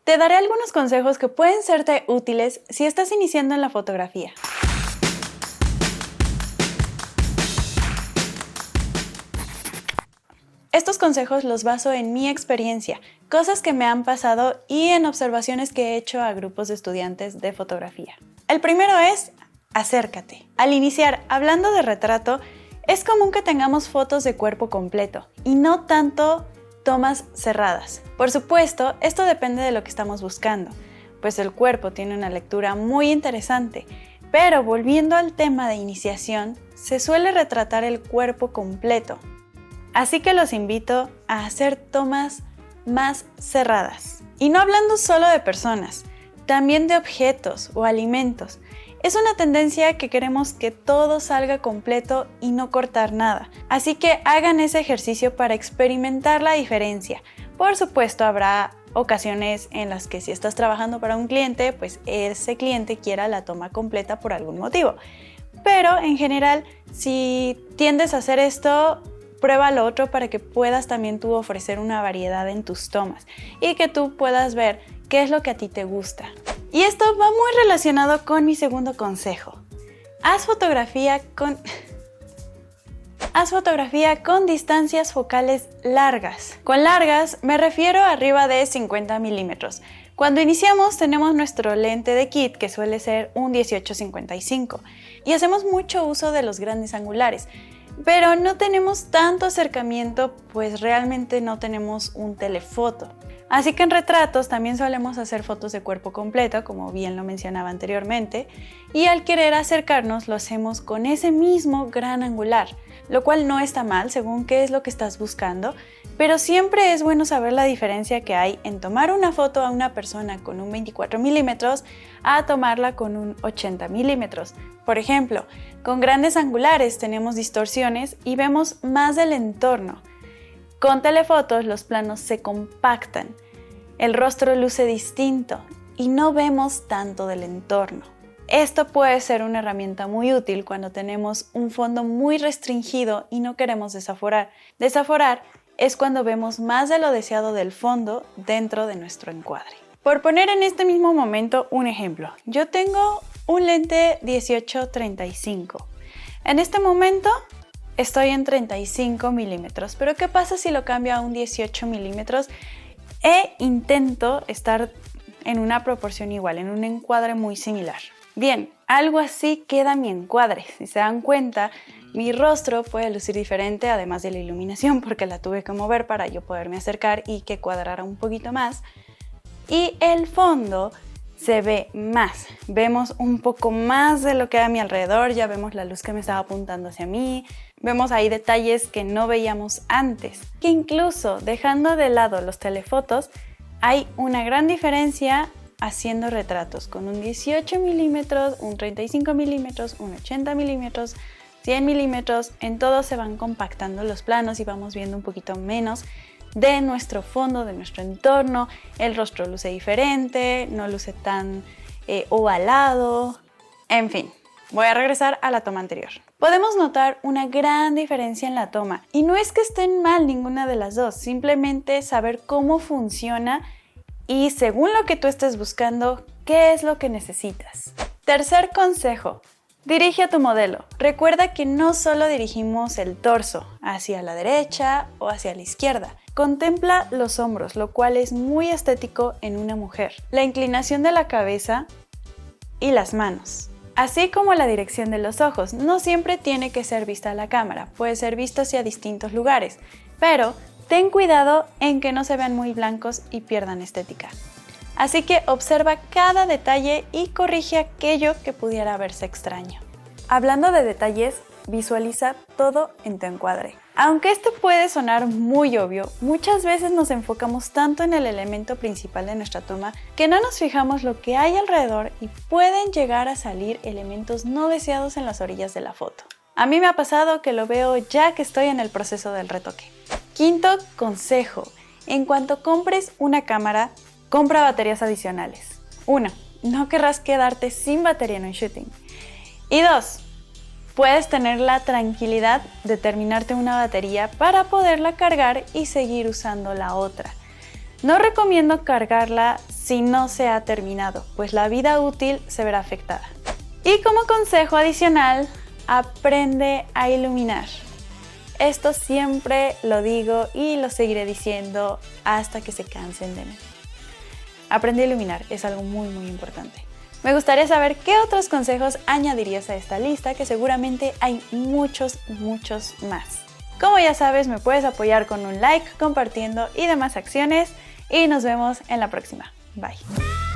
Te daré algunos consejos que pueden serte útiles si estás iniciando en la fotografía. Estos consejos los baso en mi experiencia, cosas que me han pasado y en observaciones que he hecho a grupos de estudiantes de fotografía. El primero es, acércate. Al iniciar, hablando de retrato, es común que tengamos fotos de cuerpo completo y no tanto tomas cerradas. Por supuesto, esto depende de lo que estamos buscando, pues el cuerpo tiene una lectura muy interesante, pero volviendo al tema de iniciación, se suele retratar el cuerpo completo. Así que los invito a hacer tomas más cerradas. Y no hablando solo de personas, también de objetos o alimentos. Es una tendencia que queremos que todo salga completo y no cortar nada. Así que hagan ese ejercicio para experimentar la diferencia. Por supuesto, habrá ocasiones en las que si estás trabajando para un cliente, pues ese cliente quiera la toma completa por algún motivo. Pero en general, si tiendes a hacer esto, prueba lo otro para que puedas también tú ofrecer una variedad en tus tomas y que tú puedas ver qué es lo que a ti te gusta. Y esto va muy relacionado con mi segundo consejo. Haz fotografía con distancias focales largas. Con largas me refiero a arriba de 50 milímetros. Cuando iniciamos tenemos nuestro lente de kit que suele ser un 18-55 y hacemos mucho uso de los grandes angulares. Pero no tenemos tanto acercamiento, pues realmente no tenemos un telefoto. Así que en retratos también solemos hacer fotos de cuerpo completo, como bien lo mencionaba anteriormente, y al querer acercarnos lo hacemos con ese mismo gran angular, lo cual no está mal según qué es lo que estás buscando, pero siempre es bueno saber la diferencia que hay en tomar una foto a una persona con un 24 milímetros a tomarla con un 80 milímetros. Por ejemplo, con grandes angulares tenemos distorsiones y vemos más del entorno. Con telefotos los planos se compactan, el rostro luce distinto y no vemos tanto del entorno. Esto puede ser una herramienta muy útil cuando tenemos un fondo muy restringido y no queremos desaforar. Desaforar es cuando vemos más de lo deseado del fondo dentro de nuestro encuadre. Por poner en este mismo momento un ejemplo, yo tengo un lente 18-35. En este momento estoy en 35 milímetros, pero ¿qué pasa si lo cambio a un 18 milímetros e intento estar en una proporción igual, en un encuadre muy similar? Bien, algo así queda mi encuadre. Si se dan cuenta, mi rostro puede lucir diferente, además de la iluminación, porque la tuve que mover para yo poderme acercar y que cuadrara un poquito más. Y el fondo se ve más, vemos un poco más de lo que hay a mi alrededor, ya vemos la luz que me estaba apuntando hacia mí, vemos ahí detalles que no veíamos antes, que incluso dejando de lado los telefotos, hay una gran diferencia haciendo retratos con un 18 milímetros, un 35 milímetros, un 80 milímetros, 100 milímetros, en todo se van compactando los planos y vamos viendo un poquito menos de nuestro fondo, de nuestro entorno. El rostro luce diferente, no luce tan ovalado, en fin. Voy a regresar a la toma anterior. Podemos notar una gran diferencia en la toma y no es que estén mal ninguna de las dos, simplemente saber cómo funciona y según lo que tú estés buscando, qué es lo que necesitas. Tercer consejo. Dirige a tu modelo. Recuerda que no solo dirigimos el torso hacia la derecha o hacia la izquierda. Contempla los hombros, lo cual es muy estético en una mujer. La inclinación de la cabeza y las manos. Así como la dirección de los ojos. No siempre tiene que ser vista a la cámara, puede ser visto hacia distintos lugares. Pero ten cuidado en que no se vean muy blancos y pierdan estética. Así que observa cada detalle y corrige aquello que pudiera verse extraño. Hablando de detalles, visualiza todo en tu encuadre. Aunque esto puede sonar muy obvio, muchas veces nos enfocamos tanto en el elemento principal de nuestra toma que no nos fijamos lo que hay alrededor y pueden llegar a salir elementos no deseados en las orillas de la foto. A mí me ha pasado que lo veo ya que estoy en el proceso del retoque. Quinto consejo, en cuanto compres una cámara, compra baterías adicionales. 1. No querrás quedarte sin batería en un shooting. Y 2. Puedes tener la tranquilidad de terminarte una batería para poderla cargar y seguir usando la otra. No recomiendo cargarla si no se ha terminado, pues la vida útil se verá afectada. Y como consejo adicional, aprende a iluminar. Esto siempre lo digo y lo seguiré diciendo hasta que se cansen de mí. Aprende a iluminar, es algo muy importante. Me gustaría saber qué otros consejos añadirías a esta lista, que seguramente hay muchos más. Como ya sabes, me puedes apoyar con un like, compartiendo y demás acciones, y nos vemos en la próxima. Bye.